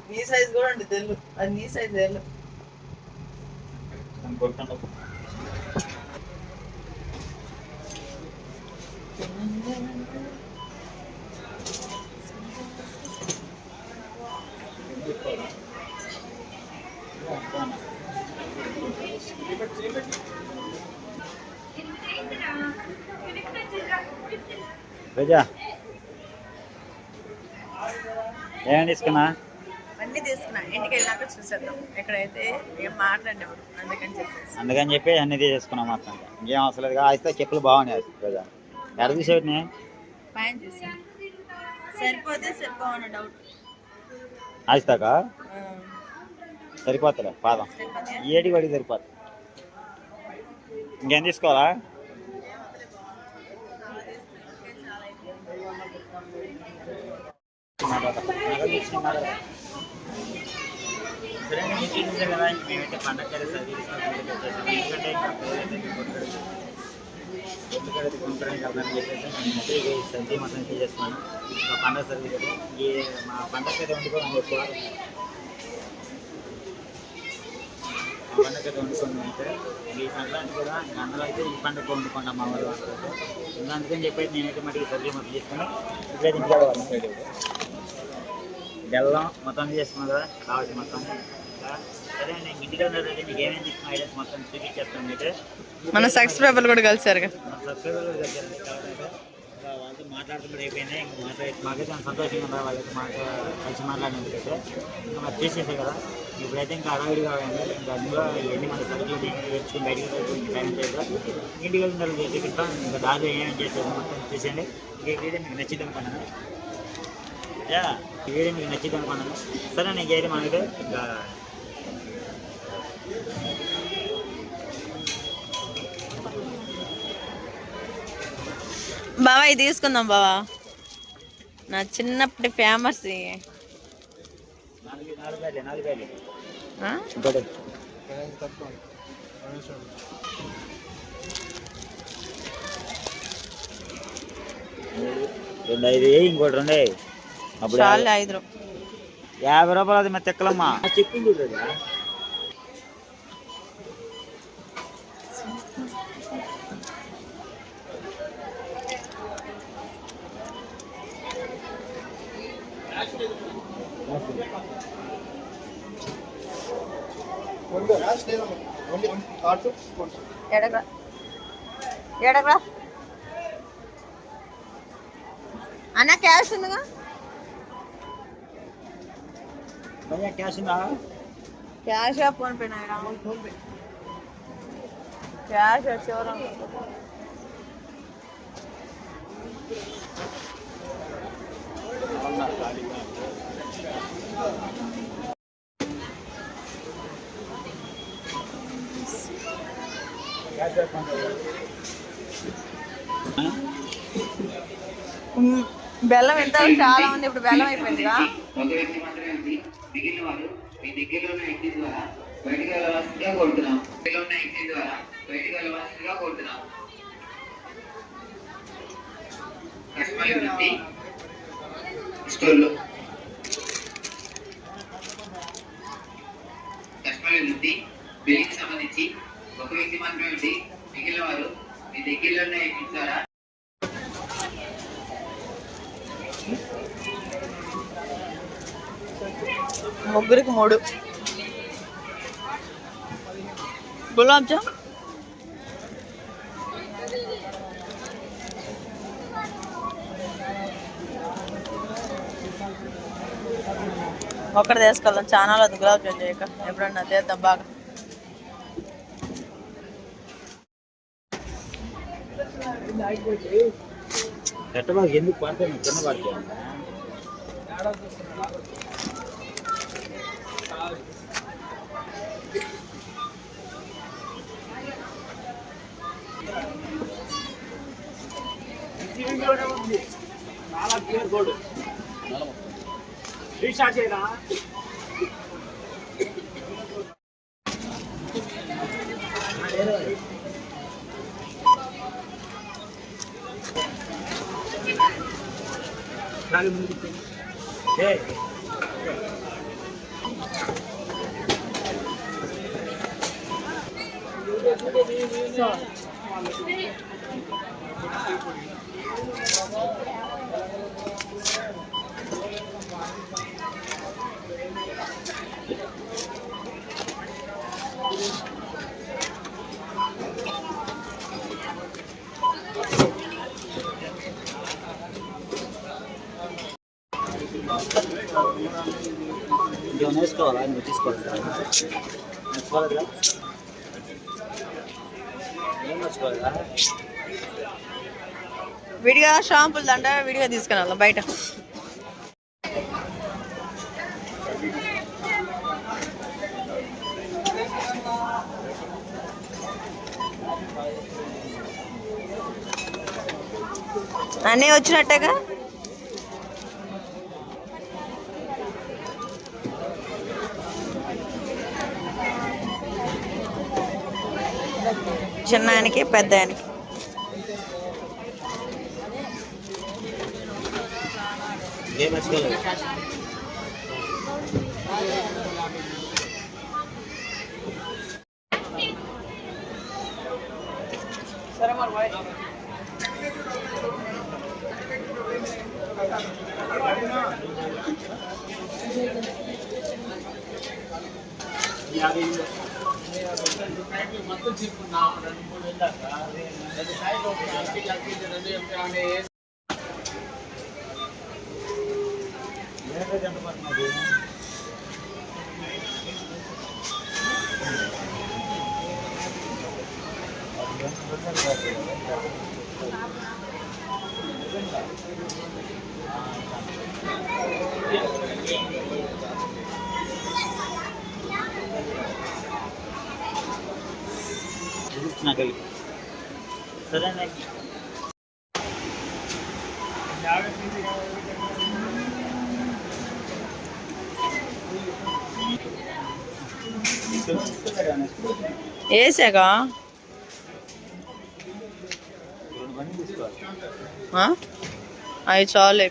నీ సైజ్ కూడా ఉంటుంది తెలు అది నీ సైజ్ తెలు ఏమని తీసుకున్నా? అన్ని తీసుకున్నా. ఇంటికి వెళ్ళాక చూసేద్దాం. ఎక్కడైతే ఏం మాట్లాడినప్పుడు అందుకని చెప్పి అన్ని తీసేసుకున్నాం మొత్తం. ఇంకేం అవసరం లేదు. అయితే చెప్పులు బాగున్నాయి. ఎక్కడ తీసేవి పైన చూసా సరిపోతే సరిపోవన్న డౌట్. ఆయిస్తాకా సరిపోతలే పాదం ఏటి వాడికి సరిపోతుంది. ఇంకేం తీసుకోవాలా? కదా మేమైతే పండగ ఎందుకంటే ఎందుకంటే కొనుక్కోవడానికి వెళ్దామని చెప్పేసి నేనైతే సంజయ్ మొత్తం తీసేసుకున్నాను. మా పండగ సర్వీస్ ఈ మా పండగ అయితే వండుకోవడం ఎక్కువ పండగ అయితే వండుకోండి. అయితే ఈ సంక్రాంతి కూడా అందరూ అయితే ఈ పండుగ వండుకుంటాం మా వాళ్ళు అందరూ అయితే. ఇంకా అందుకని చెప్పేసి నేనైతే మటుకు సర్వీస్ మొత్తం తీసుకొని ఇప్పుడైతే ఇంట్లో బెల్లం మొత్తం చేసుకున్నాం కదా కావాల్సి మొత్తం. సరే నేను ఇంటికి ఉన్నట్లయితే మీకు ఏమేమి తీసుకున్న ఐడియాస్ మొత్తం చూపించేస్తాను. మీకు మన సబ్స్క్రైబర్లు కూడా కలిసారు. సబ్స్క్రైబర్లు కూడా కలిసారు. వాళ్ళతో మాట్లాడుతూ అయిపోయింది. ఇంకా మాకైతే సంతోషంగా ఉందా వాళ్ళైతే మాకు కలిసి మాట్లాడినందుకైతే. ఇంకా మాకు చేసేసారు కదా. ఇప్పుడైతే ఇంకా అడవిడిగా అయింది. ఇంకా అందులో ఇవన్నీ మన సరుకులు తెచ్చుకుని బయటకు వెళ్ళి టైం చేయదు. ఇంటికి వెళ్ళిన చూపిస్తాం. ఇంకా దాంట్లో ఏమేమి చేసేది మొత్తం చూసేయండి. ఈ వీడియో మీకు నచ్చింది అనుకున్నాను. ఈ వీడియో మీకు నచ్చింది అనుకున్నాను. సరే నేను చేయడం మనకి ఇంకా బావా ఇది తీసుకుందాం. బావా నా చిన్నప్పటి ఫేమస్ రెండు 5 ఇంకోటి 2 అప్పుడు 5 50 రూపాయలు. అది మా తెక్కలమ్మా చెప్పింది. అన్న క్యాష్ ఉందిగా? క్యాష్ ఉందా? క్యాష్ ఫోన్ పే క్యాష్ చివరం బెల్లం ఎంత చాలా ఉంది. ఇప్పుడు బెల్లం అయిపోయిందిగా. బిల్లింగ్ సంబంధించి ఒక వ్యక్తి మాత్రమే ఉంది. మిగిలిన వారు మీ దగ్గరలోనే ఇస్తారా? ముగ్గురికి 3 గులాబ్ జామ్. ఒక్కటి తీసుకెళ్దాం. చాలా అది గులాబ్ జామ్ చేయక ఎప్పుడన్నా చేద్దాం బాగా. ఎందుకు పడతాను చిన్న పడతాను చాలా క్లియర్ కోడ్ రీఛార్జ్ చేయరా ఇంకేమైనా వేసుకోవాలా నువ్వు తీసుకోవాలి నేర్చుకోవాలిగా ఏం నేర్చుకోవాలిగా విడిగా షాంపులు దండ విడిగా తీసుకురావాలి బయట. అన్నీ వచ్చినట్టేగా. చిన్నానికి పెద్ద ఆయనకి ఏం నేర్చుకోవాలి సరే వేసాగా అవి చాలు.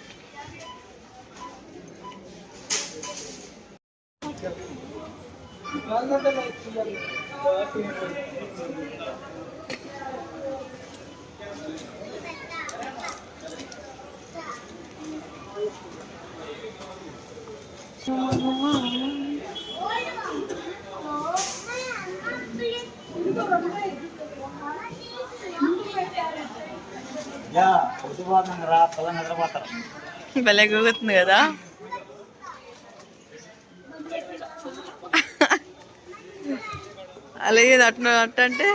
రా పొలం నిద్రపోతారు. భలే గూగుతుంది కదా. అలాగే అట్టంటే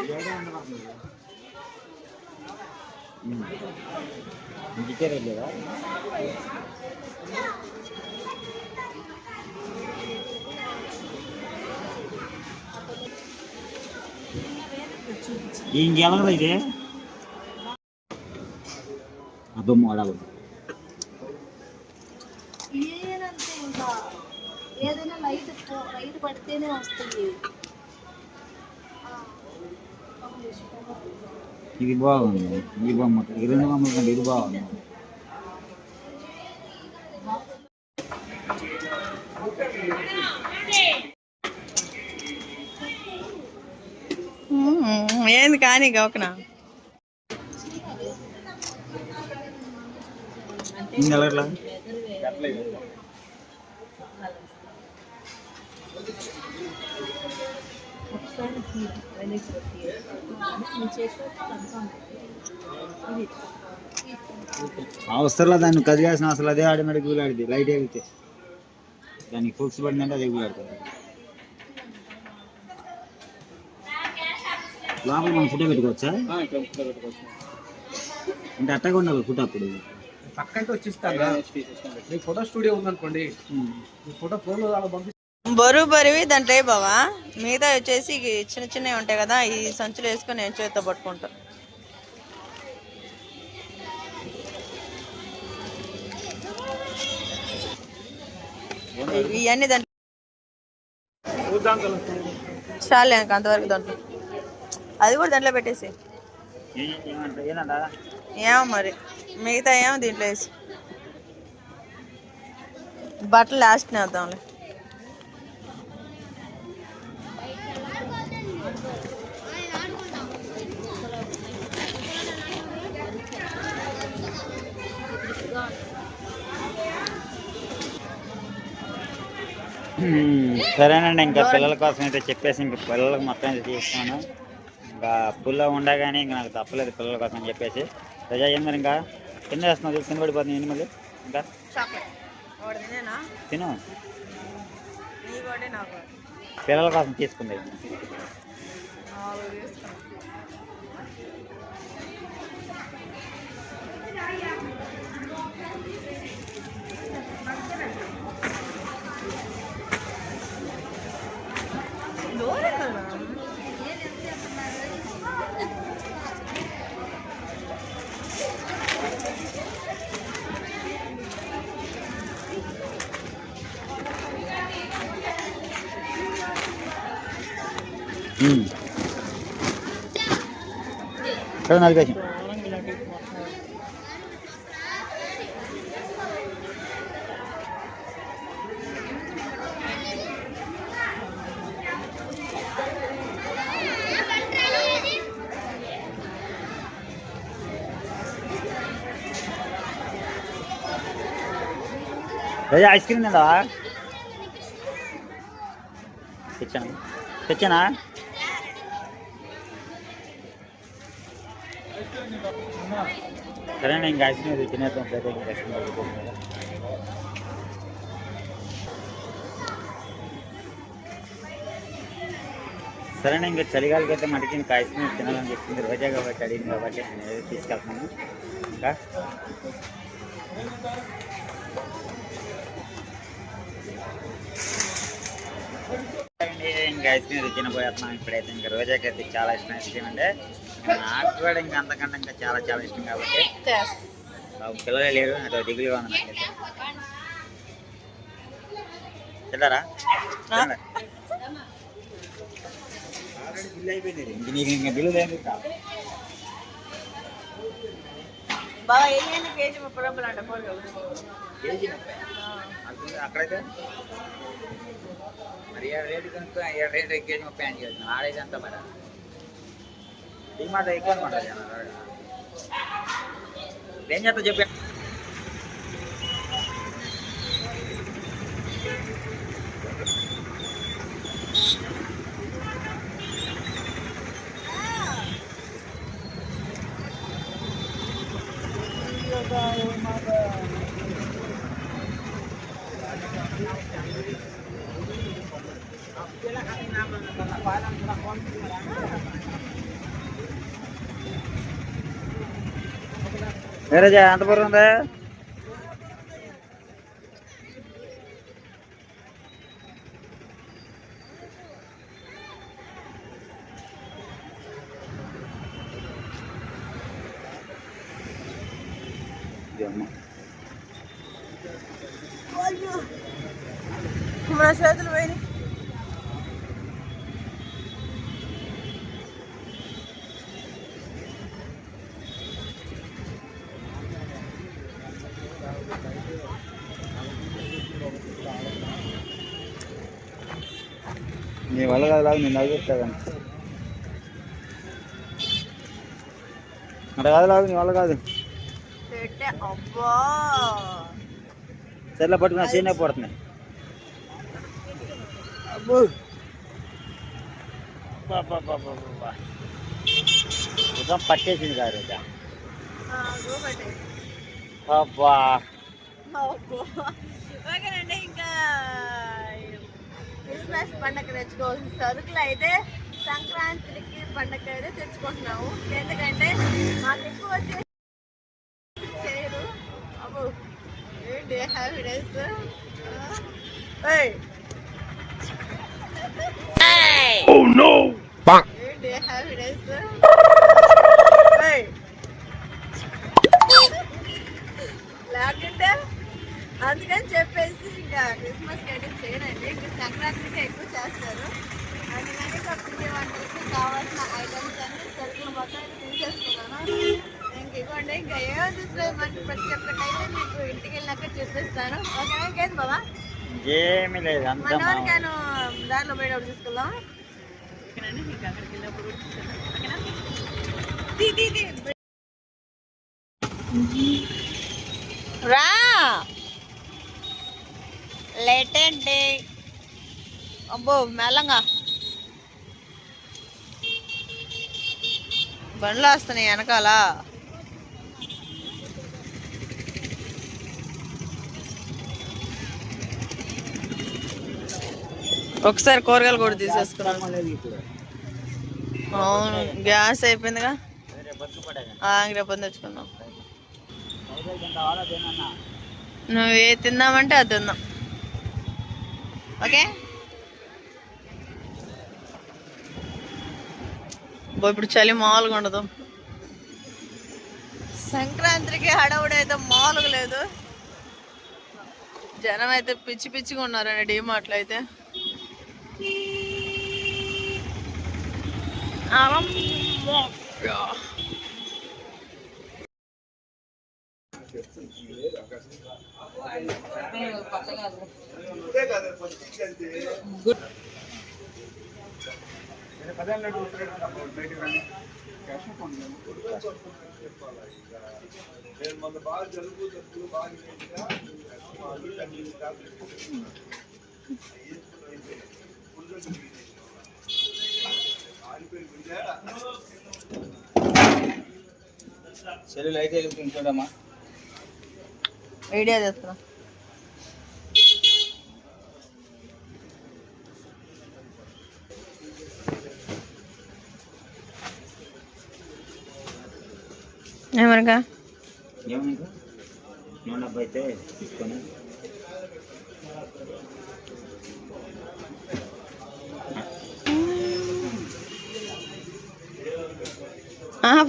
ఇంకెవరు ఇది అబ్బమ్మ వాడాలి. ఏదైనా లైట్ పడితేనే వస్తుంది. ఇది బాగుంది. ఈ బొమ్మ ఈ రెండు బొమ్మల కంటే ఇది బాగుంది. ఏంది కానీ గవకనా ఇంకెలా అవసరంలో దాన్ని కదిలేసిన అసలు అదే ఆటోమేటిక్ గులాడిది. లైట్ వెళ్తే దానికి ఫోక్స్ పడిందంటే అదే గులాడుతుంది. లోపల మనం ఫుడ్ పెట్టుకోవచ్చా? అంటే అట్టగా ఉండాలి ఫుడ్ అప్పుడు పక్కంటే వచ్చిస్తాను. మీ ఫోటో స్టూడియో ఉందనుకోండి, మీ ఫోటో ఫోన్లో అలా పంపి బరువు దాంట్లో బావా. మిగతా వచ్చేసి చిన్న చిన్నవి ఉంటాయి కదా, ఈ సంచులు వేసుకొని నేను చేతితో పట్టుకుంటా. ఇవన్నీ దాంట్లో చాలే అంతవరకు దాంట్లో. అది కూడా దాంట్లో పెట్టేసి ఏమో మరి మిగతా ఏమో దీంట్లో వేసి బట్టలు లాస్ట్ వేద్దాంలే. సరేనండి, ఇంకా పిల్లల కోసం అయితే చెప్పేసి ఇంక పిల్లలకు మొత్తం అయితే తీసుకున్నాను. ఇంకా పుల్లో ఉండగానే ఇంకా నాకు తప్పలేదు పిల్లల కోసం చెప్పేసి. రజా ఏం మరి ఇంకా కింద వేస్తున్నావు, కింద పడిపోతుంది ఏంటి మళ్ళీ ఇంకా తిను. పిల్లల కోసం తీసుకుంది. నలిపేసి ఐస్ క్రీమ్ తిందా? తెచ్చానా? సరేనా, ఇంకా ఐస్ క్రీమ్ తినేద్దాం. సరేనా, ఇంకా చలిగాలికి అయితే మటుకి ఇంకా ఐస్ క్రీమ్ తినాలని చెప్తుంది రోజా కాబట్టి, అడిగింది కాబట్టి నేను తీసుకెళ్తున్నాను. ఇంకా ఇంకా ఐస్ క్రీమ్ తినబోతున్నాం ఇప్పుడైతే. ఇంకా రోజాకైతే చాలా ఇష్టం ఐస్ క్రీమ్ అంటే. నాకు కూడా ఇంకా అంతకంటే ఇంకా చాలా చాలా ఇష్టం కాబట్టి. పిల్లలే లేరు, అదో దిగులుగా ఉంది నాకైతే. తిన్నారా? ఆల్రెడీ బిల్లు అయిపోయింది, ఇంక నీకు ఇంకా బిల్లు లేదు. కేజీ 30 రూపాయలు అంట. కేజీ 30 అక్కడైతే మరి 7 రేటు కనుక 7 రేటు కేజీ 30 అని చెప్తున్నాను. ఆడైతే అంతా మరి ఈ మాట ఎక్కువ అనమాట. ఏం చేస్తా చెప్పా. వేరేజా ఎంత బరువు ఉందా? మన చేతులు పోయి నీ వల్ల కాదు, నేను నవ్వుతాను అట్లా కాదు లాగు, నీ వల్ల కాదు. సరేలా పట్టుకున్నా సీనే పడుతున్నాయి. మొత్తం పట్టేసింది కాదు. అబ్బా ఓకేనండి, ఇంకా క్రిస్మస్ పండగ తెచ్చుకోవాల్సిన సరుకులు అయితే సంక్రాంతికి పండగ అయితే తెచ్చుకుంటున్నాము. ఎందుకంటే మాకు ఎక్కువ వచ్చేసి చేయరు. చెప్పు ఏంటి హ్యాపీనెస్ ఏంటి హ్యాపీనెస్ లేకుంటే అందుకని చెప్పేసి ఇంకా క్రిస్మస్ అయితే చేయనండి, ఇంకా సంక్రాంతికి ఎక్కువ చేస్తారు. అందుకని ఇంకా పిండి వంటలకి కావాల్సిన ఐటమ్స్ అన్ని సరుకులు మొత్తం తీసేసుకున్నాను. ఇంక ఇవ్వండి, ఇంకా ఏమో చూసుకోలేదు మనకి ప్రతి ఒక్కటైతే మీకు ఇంటికి వెళ్ళినాక చూపిస్తాను. ఓకేనా? ఇంకేంది బాబా? ఏమీ లేదు, అంతా మనోరికాను దారిలో పోయేటప్పుడు తీసుకెళ్దాం. ఓకేనండి, ఇంకా అక్కడికి వెళ్ళినప్పుడు చూసేద్దాం. ఓకేనా? రా లేట్ ఏంటి? అబ్బో మెల్లంగా బండ్లు వస్తున్నాయి వెనకాల. ఒకసారి కూరగాయలు కూడా తీసేసుకున్నాం. అవును, గ్యాస్ అయిపోయిందిగా. రేపు తెచ్చుకుందాం. నువ్వు ఏ తిందామంటే అది తిందాం. ఓకే, ఇప్పుడు చలి మామూలుగా ఉండదు. సంక్రాంతికి హడావుడైతే మామూలుగా లేదు. జనం అయితే పిచ్చి పిచ్చిగా ఉన్నారండి డీమార్ట్లో అయితే. చెల్లి లైట్ వెళ్తుంది చూడమ్మా. ఐడియా చేస్తున్నా. ఏమనగా నూనె డబ్బా అయితే తీసుకొని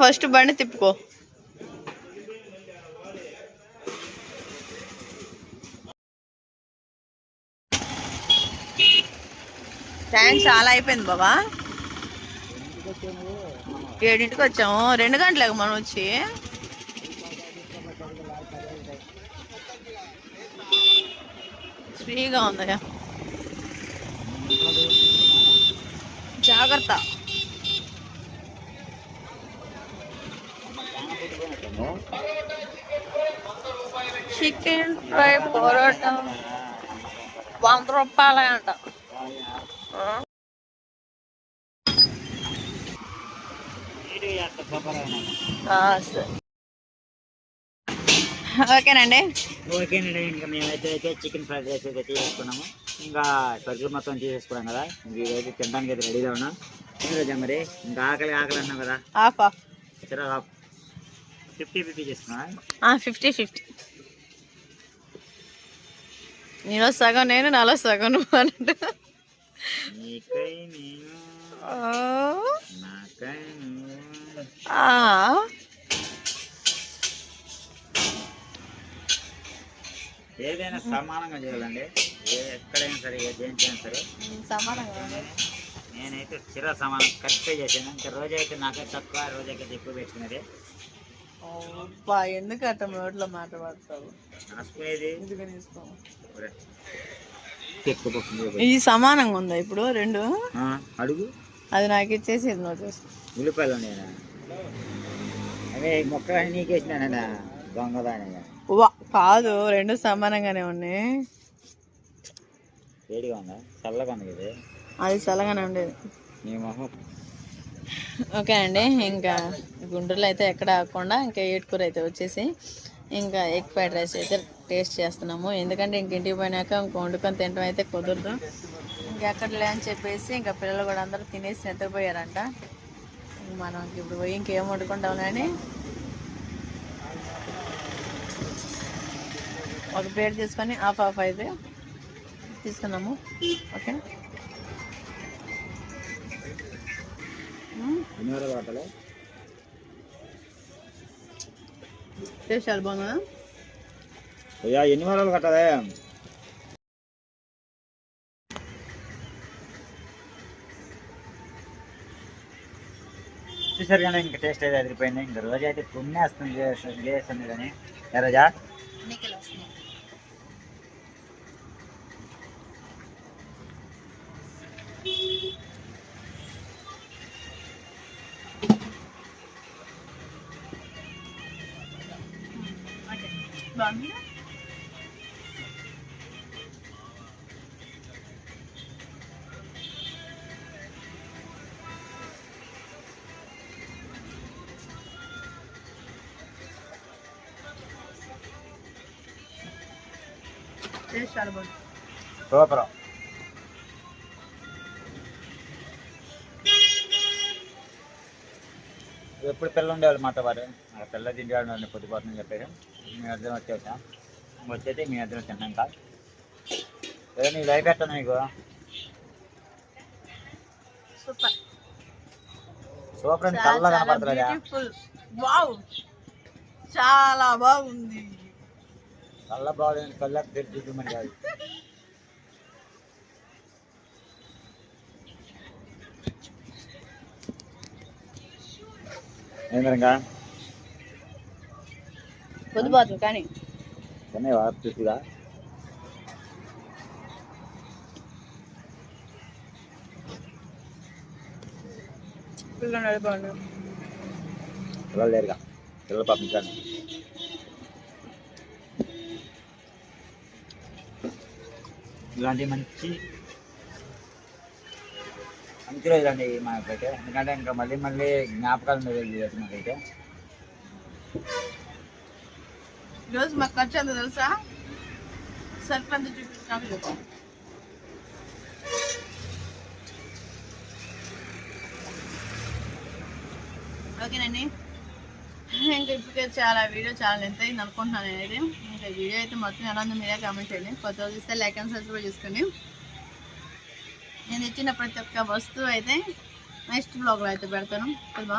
ఫస్ట్ బండి తిప్పుకో. టైం చాలా అయిపోయింది బాబా. 7ంటికి వచ్చాము, 2 గంటలకు మనం వచ్చి. ఫ్రీగా ఉందయ్యా, జాగ్రత్త. చికెన్ ఫ్రై పరోటా 100 రూపాయలే అంట. ఓకేనండి. ఇంకా మేమైతే చికెన్ ఫ్రైడ్ రైస్ అయితే తీసుకున్నాము. ఇంకా సరుకులు మొత్తం తీసేసుకున్నాం కదా. ఇదైతే తినడానికి అయితే రెడీగా ఉన్నాం. రోజా మరి ఇంకా ఆకలి అన్నాం కదా. హాఫ్ 50-50 చేస్తున్నా. 50-50. నీలో సగం నేను, నాలో సగం నువ్వు అన్నట్టు. నీకై నేను, నాకై నువ్వు. ఏదైనా సమానంగా చేయాలండి. ఎక్కడైనా సరే, దేనికైనా సరే సమానంగా. నేనైతే చిరా సమానం కరెక్ట్గా చేశాను. ఇంకా రోజైతే నాకైతే తక్కువ, రోజైతే ఎక్కువ పెట్టుకునేది. ఎందుకు అట్ట నోట్లో మాట్లాడతావు? ఇది సమానంగా ఉందా ఇప్పుడు? 2 అడుగు. అది నాకు ఇచ్చేసి ఇది నోట్ చేసి. ఉల్లిపాయలు నేను అదే మొక్కలన్నీ నీకేసినా దొంగదాని. కాదు, 2 సమానంగానే ఉన్నాయి. వేడిగా ఉందా? చల్లగా ఉంది కదా. అది చల్లగానే ఉండేది. నీ మొహం. ఓకే అండి, ఇంకా గుంటూరులో అయితే ఎక్కడ ఆగకుండా ఇంకా ఏటుకూర అయితే వచ్చేసి ఇంకా ఎగ్ ఫ్రైడ్ రైస్ అయితే టేస్ట్ చేస్తున్నాము. ఎందుకంటే ఇంక ఇంటికి పోయినాక ఇంక వండుకొని తినడం అయితే కుదరదు. ఇంకెక్కడలే అని చెప్పేసి ఇంకా పిల్లలు కూడా అందరూ తినేసి నిద్రపోయారంట. మనం ఇప్పుడు పోయి ఇంకేం వండుకుంటామని ఒక ప్లేట్ తీసుకొని హాఫ్ హాఫ్ అయితే తీసుకున్నాము. ఓకే, ఎన్ని వరకు పట్టాలి? టేస్ట్ చాలా బాగుందా? అయ్యా ఎన్ని వారాలు కట్టాలి? చూసారు కానీ ఇంకా టేస్ట్ అయితే అదిరిపోయింది. ఇంకా రోజు అయితే కొన్నేస్తుంది చేస్తుంది కానీ రోజా ఎన్నికలు వస్తున్నాయి. బాగుంది. టేస్ట్ చాలా బాగుంది. సూపర్. ఎప్పుడు పిల్ల ఉండేవాళ్ళు మాతో పాటు, ఆ పిల్ల తిండి పొద్దుపోతుందని చెప్పారు. మీ అర్థం వచ్చేసా వచ్చేది మీ అర్థం తిన్నాక ఏదో నీ లైఫ్ ఎట్టుంది నీకు? సూపర్ సూపర్ అని కళ్ళ కనపడుతుందా? వావ్, చాలా బాగుంది. కళ్ళ బాగుంది, కళ్ళకి తెచ్చి మరి కాదు. ఏంటంగా పొద్దుపోతుంది కానీ తినేవా పూర్తిగా? పిల్లలు బాగుంది. పిల్లలు లేరుగా, పిల్లలు పంపించాను. ఇలాంటి మంచి మంచి రోజులు అండి మాకైతే. ఎందుకంటే ఇంకా మళ్ళీ మళ్ళీ జ్ఞాపకాలు మిగిలి మాకైతే. ఈరోజు మాకు ఖర్చు ఎంత తెలుసా? సర్ఫ్ ఎంత చూపించినాక చెప్పు. ఓకేనండి, ఇంకా ఇప్పటికే వీడియో చాలా లెంత్ అయింది అనుకుంటున్నాను నేనైతే. ఇంకా వీడియో అయితే మొత్తం ఎలా ఉందో మీరే కామెంట్ చేయండి. కొత్త రోజు ఇస్తే లైక్ అండ్ సబ్స్క్రైబ్ చేసుకోండి. నేను ఇచ్చిన ప్రతి ఒక్క వస్తువు అయితే నెక్స్ట్ బ్లాగ్లో అయితే పెడతాను. కదా.